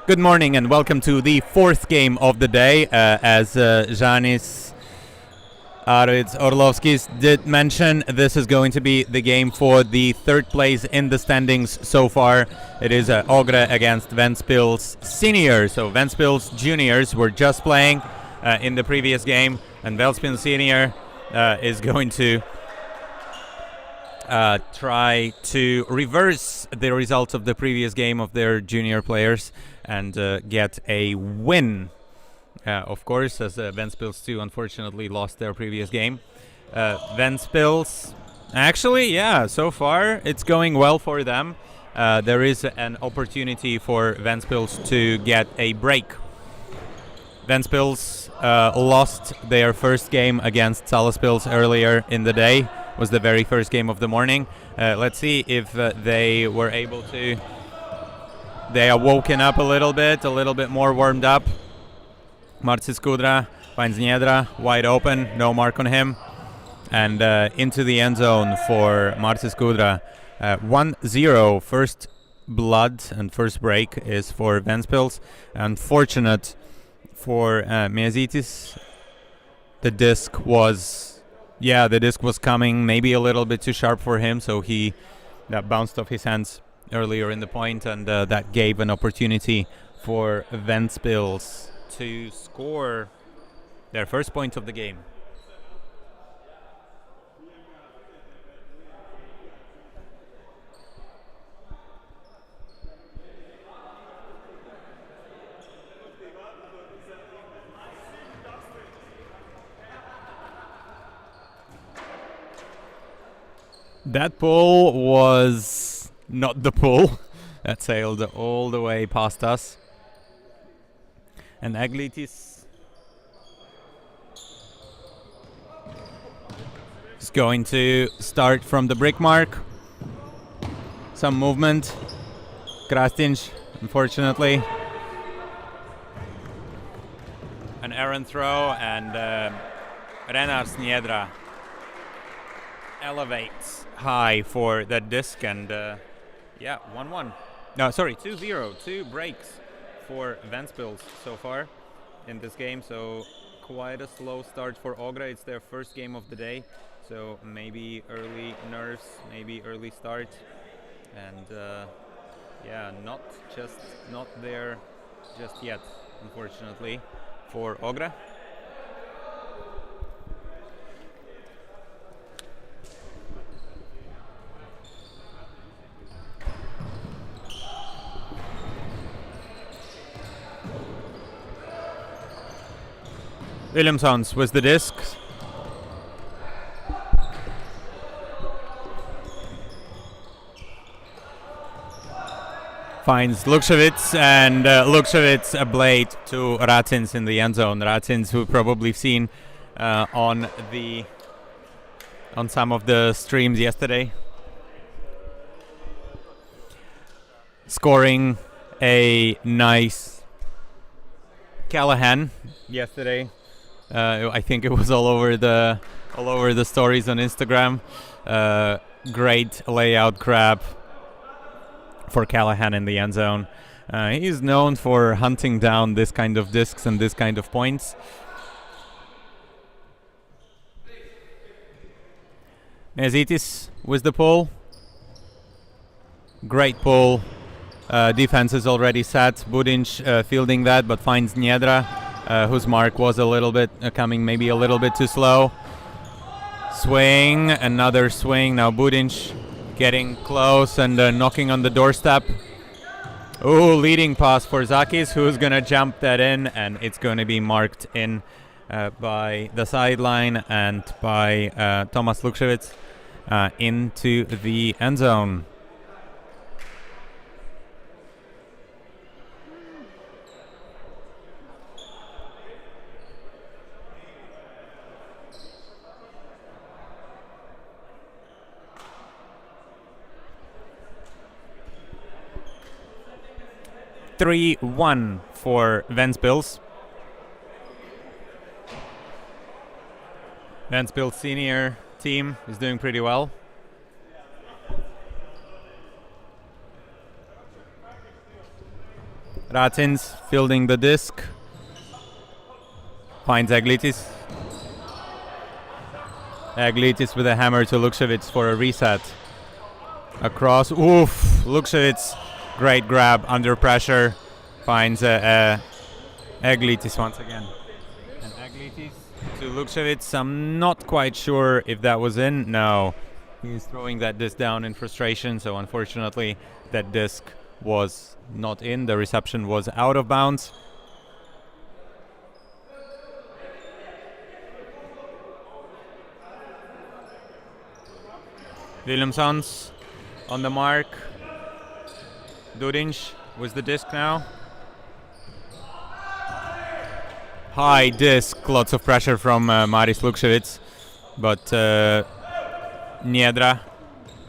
Good morning and welcome to the fourth game of the day. As Janis Arvids Orlovskis did mention, this is going to be the game for the third place in the standings so far. It is Ogrē against Ventspils Senior. So Ventspils Juniors were just playing in the previous game, and Ventspils Senior is going to try to reverse the results of the previous game of their junior players and get a win. Of course, as Ventspils 2 unfortunately lost their previous game. Ventspils, actually, yeah, so far it's going well for them. There is an opportunity for Ventspils to get a break. Ventspils lost their first game against Salaspils earlier in the day. Was the very first game of the morning. Let's see if they were able to. They are woken up a little bit more warmed up. Marcis Kudra finds Niedra wide open, no mark on him, and into the end zone for Marcis Kudra. 1-0, first blood and first break is for Ventspils. Unfortunate for Miezitis. The disc was coming maybe a little bit too sharp for him, so that bounced off his hands earlier in the point, and that gave an opportunity for Ventspils to score their first point of the game. That pull was not the pull. That sailed all the way past us. And Aglitis is going to start from the brick mark. Some movement. Krastinj, unfortunately. An errant throw, and Renars Niedra elevates high for that disc, and 1-1. No, sorry, 2-0. 2 breaks for Ventspils so far in this game, so quite a slow start for Ogrē. It's their first game of the day, so maybe early nerves, maybe early start, and not there just yet, unfortunately, for Ogrē. Williamsons with the disc. Finds Lukševic, and Lukševic a blade to Ratins in the end zone. Ratins, who probably seen on some of the streams yesterday, scoring a nice Callahan yesterday. I think it was all over the stories on Instagram. Great layout grab for Callahan in the end zone. He's known for hunting down this kind of discs and this kind of points. Miezitis with the pull. Great pull. Defense is already set. Budinj fielding that, but finds Niedra, whose mark was a little bit coming maybe a little bit too slow. Swing, another swing. Now Budinj getting close and knocking on the doorstep. Ooh, leading pass for Zakis, who's going to jump that in, and it's going to be marked in by the sideline and by Thomas Lukševic into the end zone. (3-1) for Ventspils. Ventspils senior team is doing pretty well. Racins fielding the disc. Finds Aglitis. Aglitis with a hammer to Lukševic for a reset. Across. Oof! Lukševic. Great grab under pressure. Finds Aglitis once again. And Aglitis to Lukševic. I'm not quite sure if that was in. No. He's throwing that disc down in frustration, so unfortunately that disc was not in. The reception was out of bounds. Williamsons on the mark. Dudinj with the disc now. High disc, lots of pressure from Maris Lukševic, but Niedra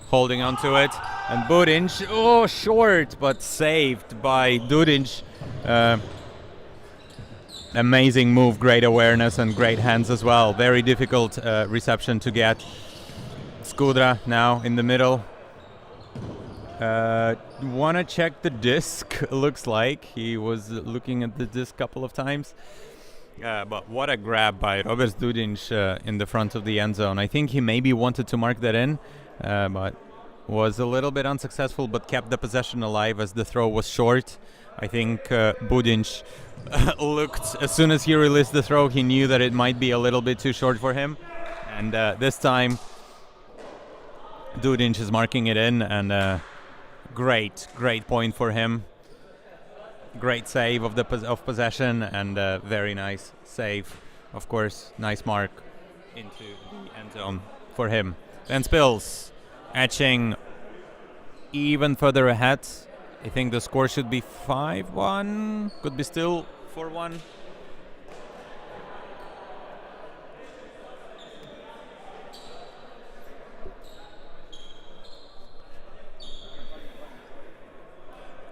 holding on to it. And Budinj, oh, short, but saved by Dudinj. Amazing move, great awareness and great hands as well. Very difficult reception to get. Skudra now in the middle. Wanna check the disc, looks like. He was looking at the disc a couple of times. But what a grab by Robert Dudinj in the front of the end zone. I think he maybe wanted to mark that in, but was a little bit unsuccessful, but kept the possession alive as the throw was short. I think Budinj looked, as soon as he released the throw, he knew that it might be a little bit too short for him. And this time, Dudinj is marking it in, and great point for him. Great save of possession, and very nice save. Of course, nice mark into the end zone for him. Ventspils etching even further ahead. I think the score should be 5-1. Could be still 4-1.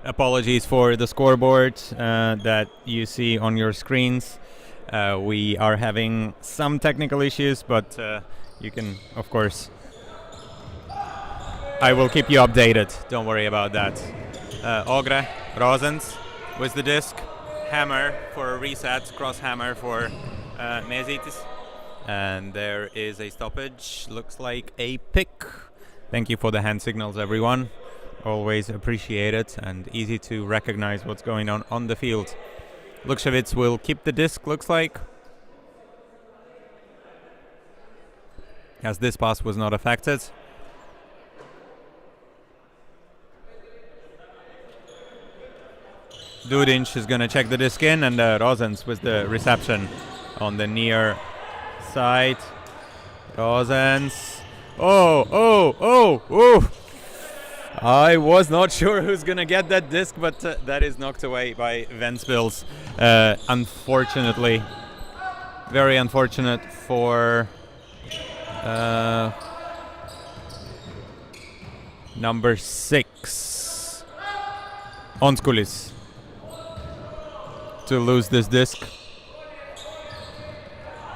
Apologies for the scoreboard that you see on your screens. We are having some technical issues, but you can, of course, I will keep you updated. Don't worry about that. Ogre, Rosens with the disc. Hammer for a reset, cross hammer for Mezitis. And there is a stoppage. Looks like a pick. Thank you for the hand signals, everyone. Always appreciate it, and easy to recognize what's going on the field. Lukševic will keep the disc, looks like, as this pass was not affected. Dudinj is going to check the disc in, and Rosens with the reception on the near side. Rosens. Oh! I was not sure who's going to get that disc, but that is knocked away by Ventspils. Unfortunately, very unfortunate for number 6, Onskulis, to lose this disc.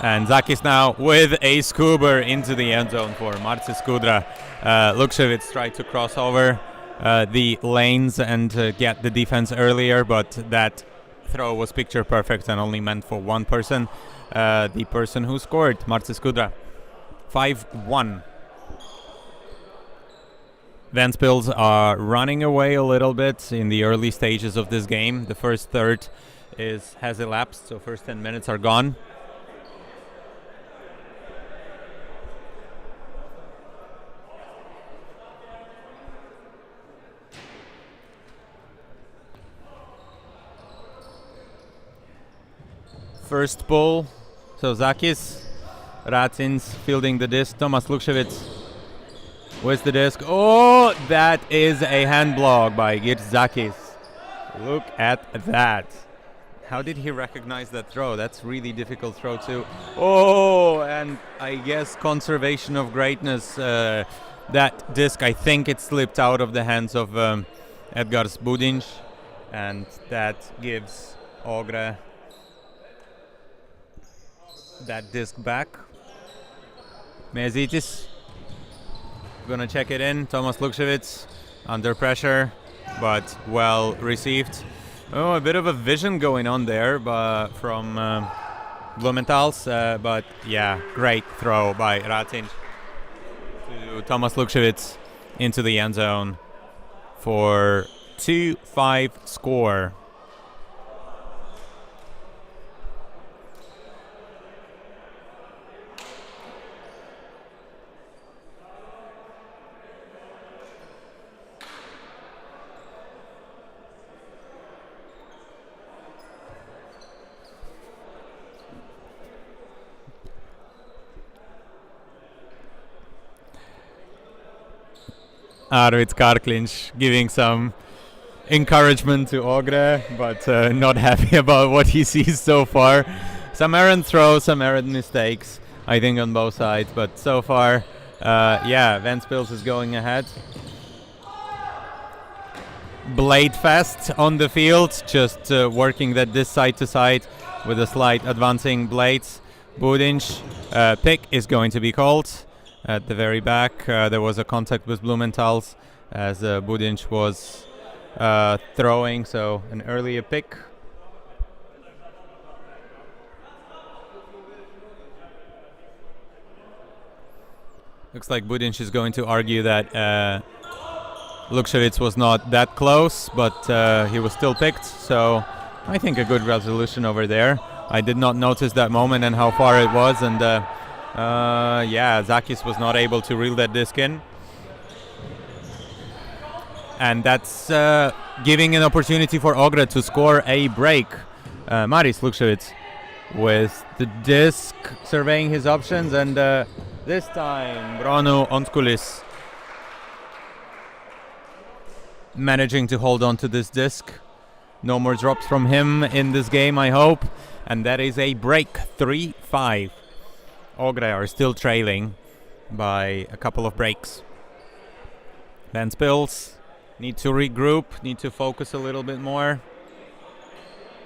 And Zakis now with a scuba into the end zone for Marcis Skudra. Lukševic tried to cross over the lanes and get the defense earlier, but that throw was picture perfect and only meant for one person. The person who scored, Marcis Skudra. 5-1. Ventspils are running away a little bit in the early stages of this game. The first third has elapsed, so first 10 minutes are gone. First ball, so Zakis, Racins fielding the disc, Tomas Lukševic with the disc. Oh, that is a hand block by Girs Zakis. Look at that. How did he recognize that throw? That's really difficult throw too. Oh, and I guess conservation of greatness. That disc, I think it slipped out of the hands of Edgars Budinj, and that gives Ogrē that disc back. Mezitis gonna check it in. Tomas Lukševic under pressure, but well received. Oh, a bit of a vision going on there from Blumenthal's, but yeah, great throw by Ratin to Tomas Lukšević into the end zone for 2-5 score. Arvids Karklinš giving some encouragement to Ogrē, but not happy about what he sees so far. Some errant throws, some errant mistakes, I think, on both sides. But so far, yeah, Ventspils is going ahead. Blade fest on the field, just working that this side to side with a slight advancing blades. Budinš, pick is going to be called. At the very back, there was a contact with Blumenthal's as Budinš was throwing, so an earlier pick. Looks like Budinš is going to argue that Lukšević was not that close, but he was still picked, so I think a good resolution over there. I did not notice that moment and how far it was, and yeah, Zakis was not able to reel that disc in. And that's giving an opportunity for Ogrē to score a break. Maris Lukšević with the disc, surveying his options, and this time Bronu Ontskulis managing to hold on to this disc. No more drops from him in this game, I hope. And that is a break, 3-5. Ogrē are still trailing by a couple of breaks. Ventspils need to regroup, need to focus a little bit more,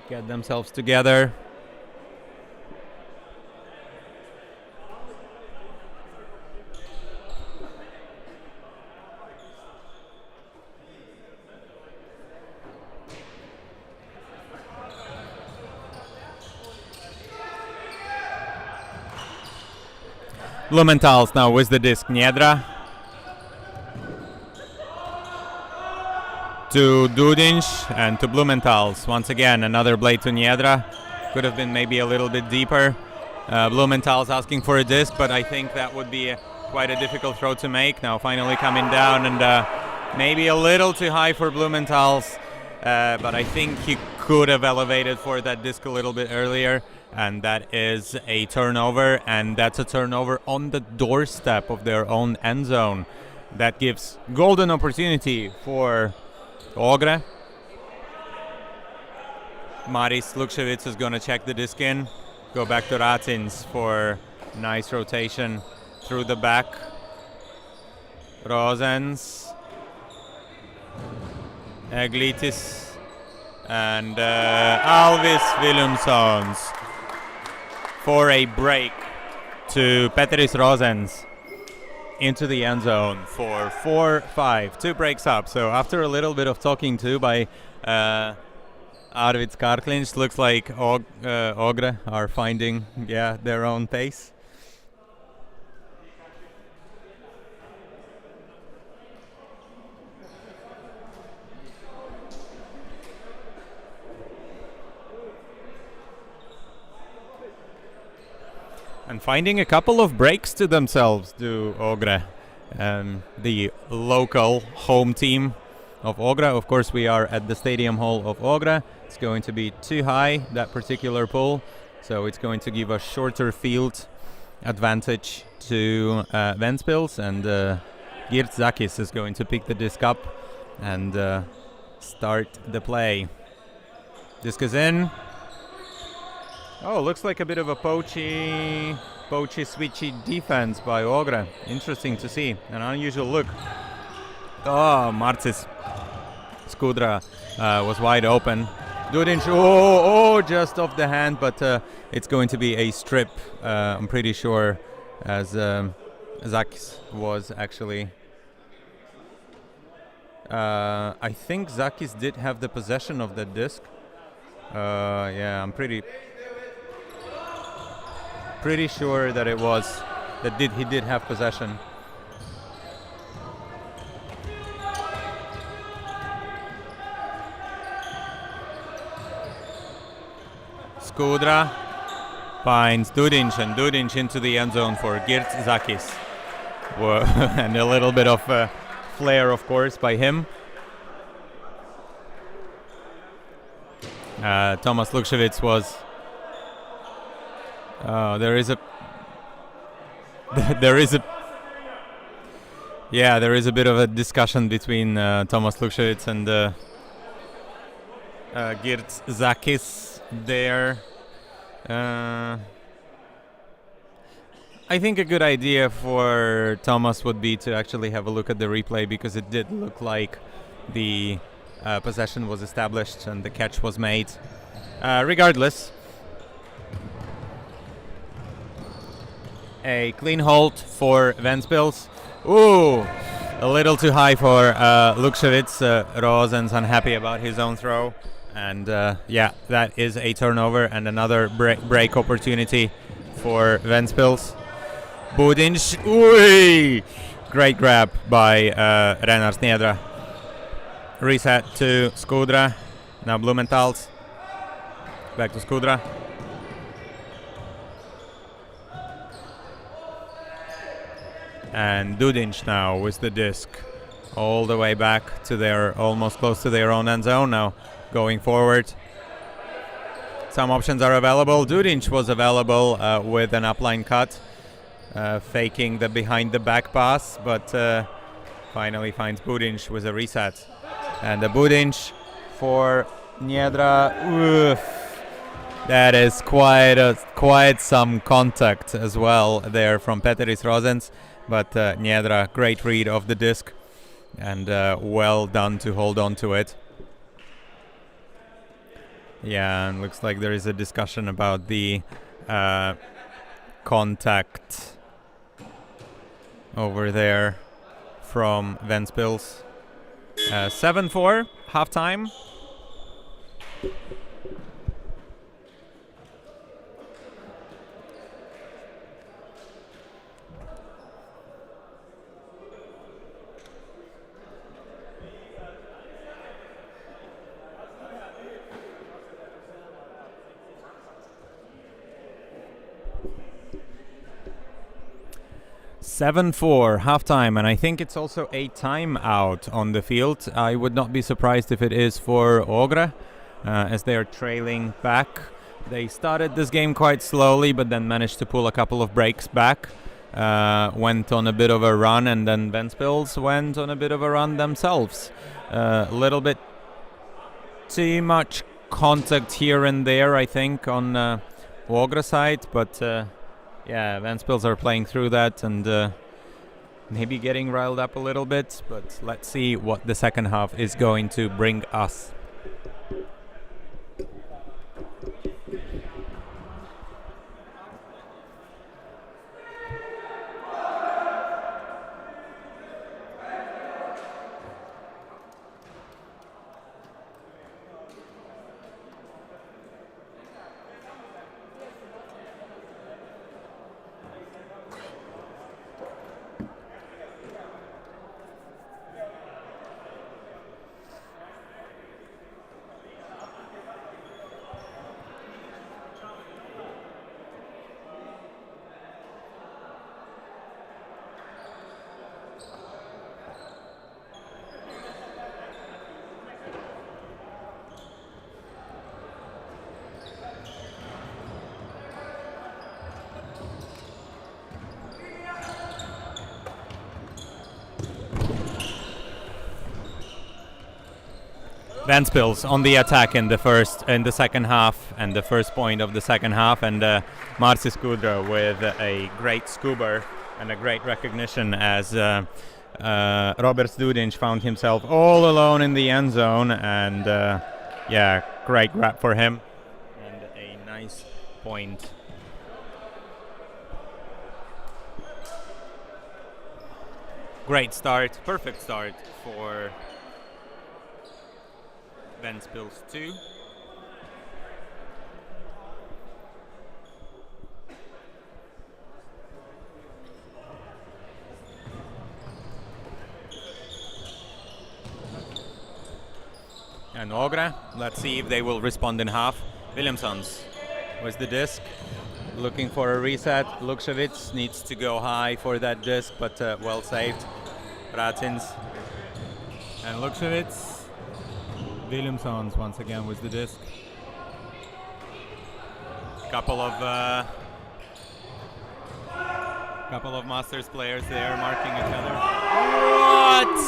get themselves together. Blumenthal's now with the disc. Niedra to Dudinš and to Blumenthal's. Once again, another blade to Niedra. Could have been maybe a little bit deeper. Blumenthal's asking for a disc, but I think that would be quite a difficult throw to make. Now finally coming down, and maybe a little too high for Blumenthal's. But I think he could have elevated for that disc a little bit earlier. And that is a turnover, and that's a turnover on the doorstep of their own end zone. That gives golden opportunity for Ogrē. Maris Lukšević is going to check the disc in. Go back to Ratins for nice rotation through the back. Rosens. Eglitis. And Alvis Willumsons for a break to Petris Rosens into the end zone for 4-5. 2 breaks up. So after a little bit of talking to by Arvids Karklinš, looks like Ogrē are finding their own pace. And finding a couple of breaks to themselves, do Ogrē, the local home team of Ogrē. Of course, we are at the stadium hall of Ogrē. It's going to be too high, that particular pool, so it's going to give a shorter field advantage to Ventspils, and Girt Zakis is going to pick the disc up and start the play. Disc is in. Oh, looks like a bit of a poachy, switchy defense by Ogrē. Interesting to see. An unusual look. Oh, Marcis Skudra was wide open. Dudinš, just off the hand, but it's going to be a strip, I'm pretty sure, as Zakis was actually. I think Zakis did have the possession of that disc. Yeah, I'm pretty sure that it was he did have possession. Skudra finds Dudinch, and Dudinch into the end zone for Girts-Zakis. And a little bit of flair, of course, by him. Thomas Lukšević was... there is a bit of a discussion between Thomas Lukšević and Girts-Zakis there. I think a good idea for Thomas would be to actually have a look at the replay, because it did look like the possession was established and the catch was made. Regardless, a clean hold for Ventspils. Ooh, a little too high for Lukšević. Rozen's unhappy about his own throw. And yeah, that is a turnover and another break opportunity for Ventspils. Budinš, ooh, great grab by Renārs Niedra. Reset to Skudra. Now Blumenthal's. Back to Skudra. And Dudinč now with the disc all the way back to their, almost close to their own end zone now. Going forward, some options are available. Dudinč was available with an upline cut, faking the behind the back pass, but finally finds Budinč with a reset. And the Budinč for Niedra. Oof. That is quite some contact as well there from Peteris Rozens, but Niedra, great read of the disc, and well done to hold on to it. Yeah, and looks like there is a discussion about the contact over there from Ventspils. 7-4, halftime. (7-4) halftime, and I think it's also a timeout on the field. I would not be surprised if it is for Ogre, as they are trailing back. They started this game quite slowly, but then managed to pull a couple of breaks back. Went on a bit of a run, and then Ventspils went on a bit of a run themselves. A little bit too much contact here and there, I think, on Ogre side, but yeah, Ventspils are playing through that and maybe getting riled up a little bit, but let's see what the second half is going to bring us. Ventspils on the attack in the second half, and the first point of the second half, and Marcis Skudra with a great scuba and a great recognition as Robert Dudinč found himself all alone in the end zone, and yeah, great grab for him and a nice point. Great start, perfect start for Ventspils 2. and Ogrē. Let's see if they will respond in half. Williamsons with the disc, looking for a reset. Lukševics needs to go high for that disc, but well saved. Rācins and Lukševics. Williamsons once again with the disc. Couple of Masters players there marking each other. What?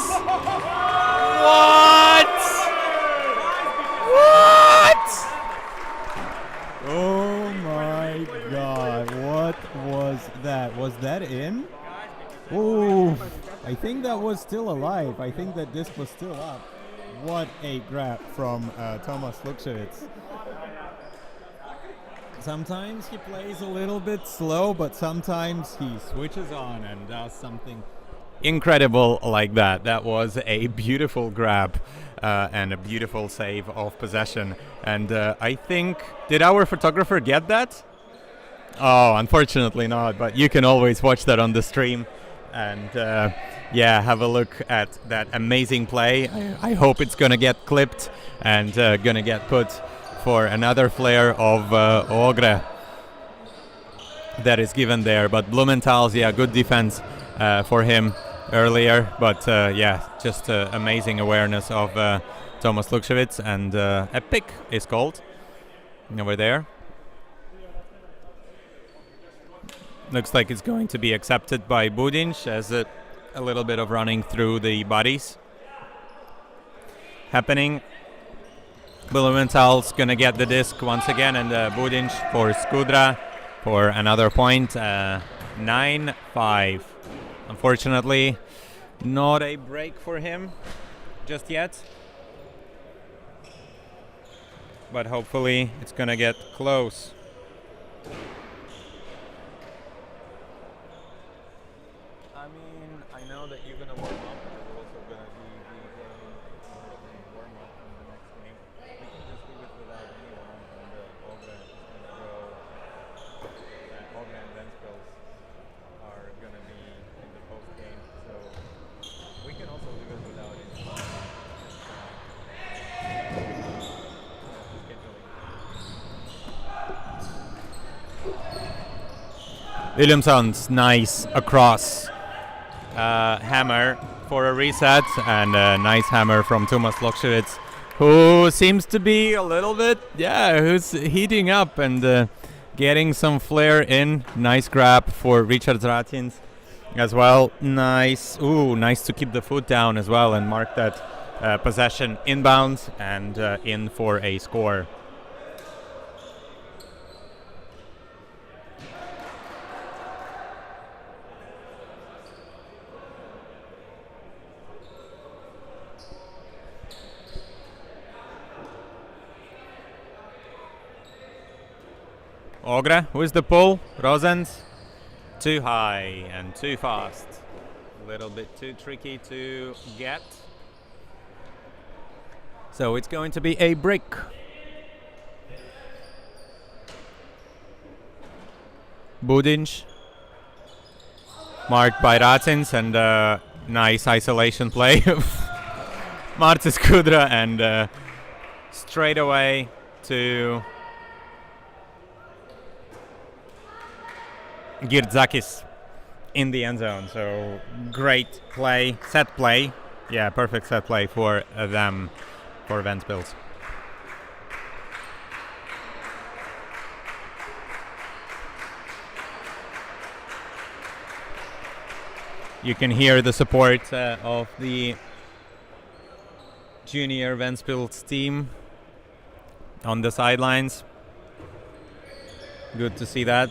Oh my God, what was that? Was that in? Oh, I think that was still alive. I think that disc was still up. What a grab from Tomas Lukševics. Sometimes he plays a little bit slow, but sometimes he switches on and does something incredible like that. That was a beautiful grab and a beautiful save of possession. And I think, did our photographer get that? Oh, unfortunately not, but you can always watch that on the stream. And yeah, have a look at that amazing play. I hope it's gonna get clipped and gonna get put for another flare of Ogre that is given there. But Blumenthal's, yeah, good defense for him earlier. But yeah, just amazing awareness of Tomas Lukševics, and a pick is called over there. Looks like it's going to be accepted by Budinš as a little bit of running through the bodies happening. Blumenthal's gonna get the disc once again, and Budinš for Skudra for another point. 9-5. Unfortunately, not a break for him just yet, but hopefully it's gonna get close. I mean, I know that you're gonna warm up, but you're also gonna be playing warm up in the next game. We can just leave it without anyone, and Ogre is gonna go. Ogre and Ventspils are gonna be in the post game, so we can also leave it without anyone. Williamsons, nice across hammer for a reset, and a nice hammer from Tomas Lukševics, who seems to be a little bit, who's heating up and getting some flair in. Nice grab for Richard Rācins as well. Nice, nice to keep the foot down as well and mark that possession inbounds and in for a score. Ogre with the pull. Rosens too high and too fast. A little bit too tricky to get. So it's going to be a break. Budinš marked by Rācins, and nice isolation play of Marcis Kudra, and straight away to Girdzakis in the end zone. So great play, set play. Yeah, perfect set play for them, for Ventspils. You can hear the support of the junior Ventspils team on the sidelines. Good to see that.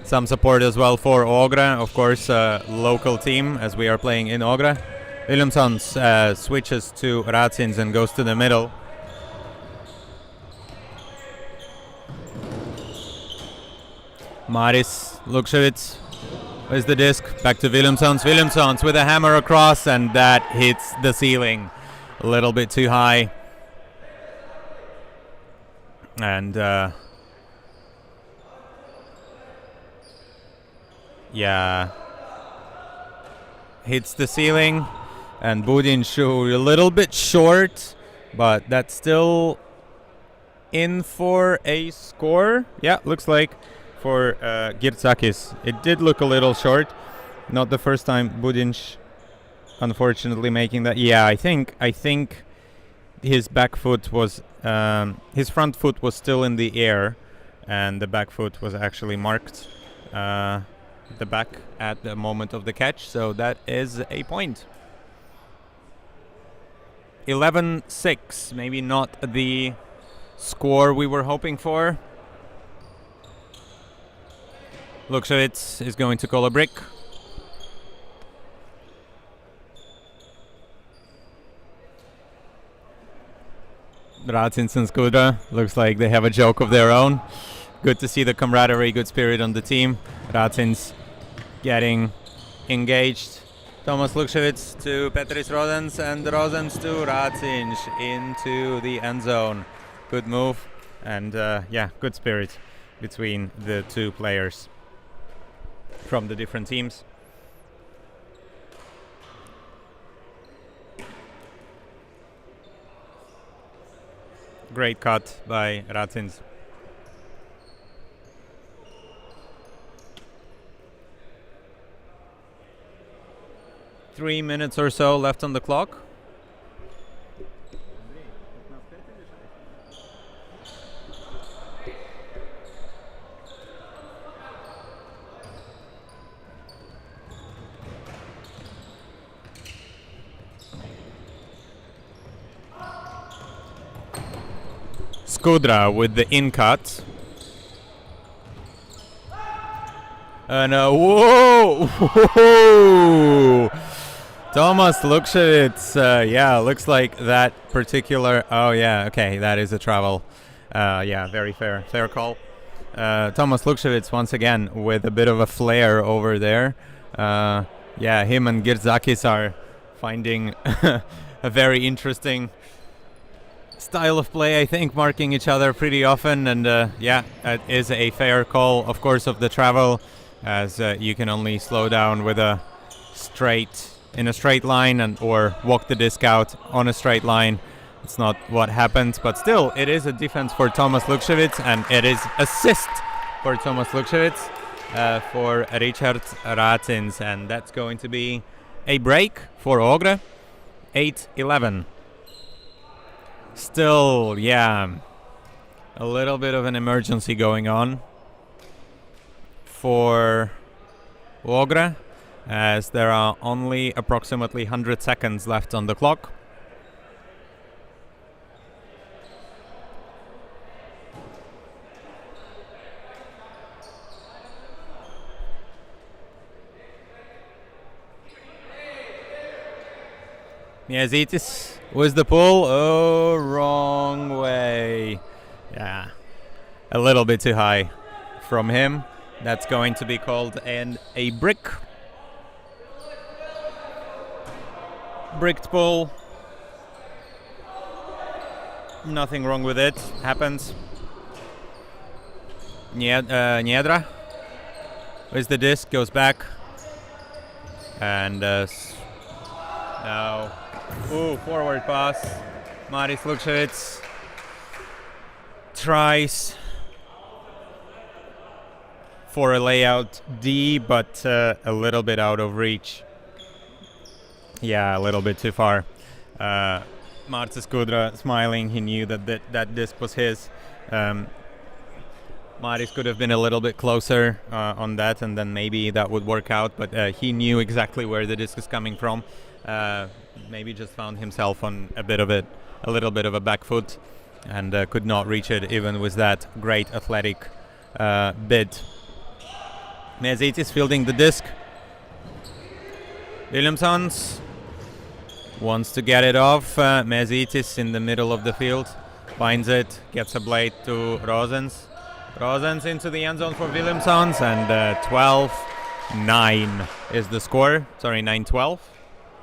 Some support as well for Ogrē, of course, local team, as we are playing in Ogrē. Williamsons switches to Rācins and goes to the middle. Maris Lukševics with the disc, back to Williamsons. Williamsons with a hammer across, and that hits the ceiling a little bit too high. And yeah, hits the ceiling. and Budinshu a little bit short, but that's still in for a score. Yeah, looks like for Girtsakis. It did look a little short. Not the first time Budinš unfortunately making that. Yeah, I think his back foot was his front foot was still in the air, and the back foot was actually marked the back at the moment of the catch. So that is a point. 11-6, maybe not the score we were hoping for. Lukševits is going to call a break. Racins and Skudra looks like they have a joke of their own. Good to see the camaraderie, good spirit on the team. Racins getting engaged. Tomas Lukševits to Petris Rozens, and Rozens to Racins into the end zone. Good move, and yeah, good spirit between the two players from the different teams. Great cut by Racins. Three minutes or so left on the clock. Skudra with the in cut. And whoa! Tomas Lukševits, yeah, looks like that particular. Oh yeah, okay, that is a travel. Yeah, very fair call. Tomas Lukševits once again with a bit of a flair over there. Yeah, him and Girtsakis are finding a very interesting style of play, I think, marking each other pretty often, and yeah, that is a fair call, of course, of the travel, as you can only slow down with a in a straight line, and or walk the disc out on a straight line. It's not what happens, but still, it is a defense for Tomas Lukševits, and it is assist for Tomas Lukševits for Richard Racins, and that's going to be a break for Ogre. 8-11. Still, yeah, a little bit of an emergency going on for Ogrē, as there are only approximately 100 seconds left on the clock. Miezitis with the pull. Oh, wrong way. Yeah, a little bit too high from him. That's going to be called a brick. Bricked pull. Nothing wrong with it. Happens. Niedra with the disc, goes back. And now, forward pass. Maris Lukševits tries for a layout D, but a little bit out of reach. Yeah, a little bit too far. Marcus Skudra smiling. He knew that disc was his. Maris could have been a little bit closer on that, and then maybe that would work out. But he knew exactly where the disc is coming from. Maybe just found himself on a little bit of a back foot, and could not reach it even with that great athletic bid. Miezitis fielding the disc. Williamsons wants to get it off. Miezitis in the middle of the field finds it, gets a blade to Rozens. Rozens into the end zone for Williamsons, and 12-9 is the score. Sorry, 9-12,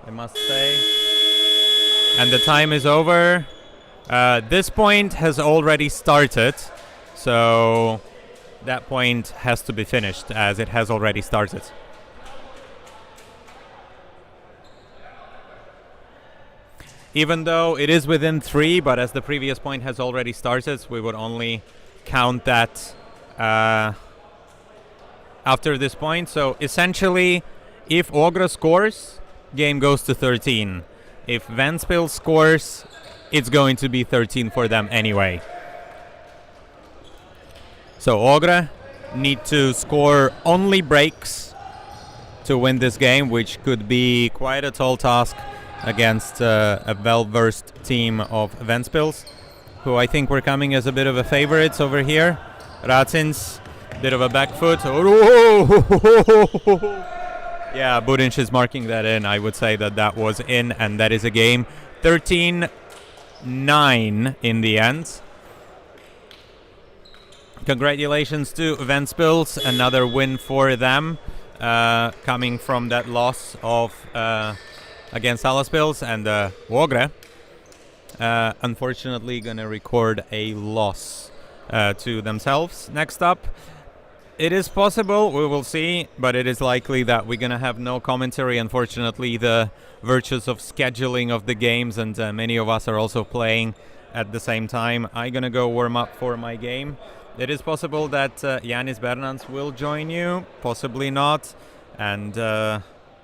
I must say. And the time is over. This point has already started, so that point has to be finished as it has already started. even though it is within 3, but as the previous point has already started, we would only count that after this point. So essentially, if Ogre scores, game goes to 13. If Ventspils scores, it's going to be 13 for them anyway. So Ogre need to score only breaks to win this game, which could be quite a tall task against a well-versed team of Ventspils, who I think were coming as a bit of a favorites over here. Racins, bit of a back foot. Yeah, Budinch is marking that in. I would say that was in, and that is a game. 13-9 in the end. Congratulations to Ventspils, another win for them, coming from that loss of against Salaspils, and Ogrē unfortunately gonna record a loss to themselves. Next up, it is possible, we will see, but it is likely that we're gonna have no commentary. Unfortunately, the virtues of scheduling of the games, and many of us are also playing at the same time. I'm gonna go warm up for my game. It is possible that Jānis Bernants will join you, possibly not, and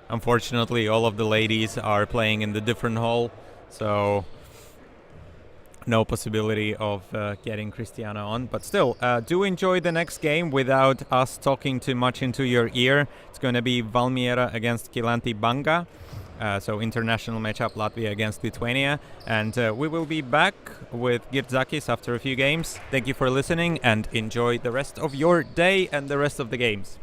unfortunately all of the ladies are playing in the different hall, so no possibility of getting Christiana on. But still, do enjoy the next game without us talking too much into your ear. It's going to be Valmiera against Kilanti Banga. So international matchup, Latvia against Lithuania. And we will be back with Girdzakis after a few games. Thank you for listening and enjoy the rest of your day and the rest of the games.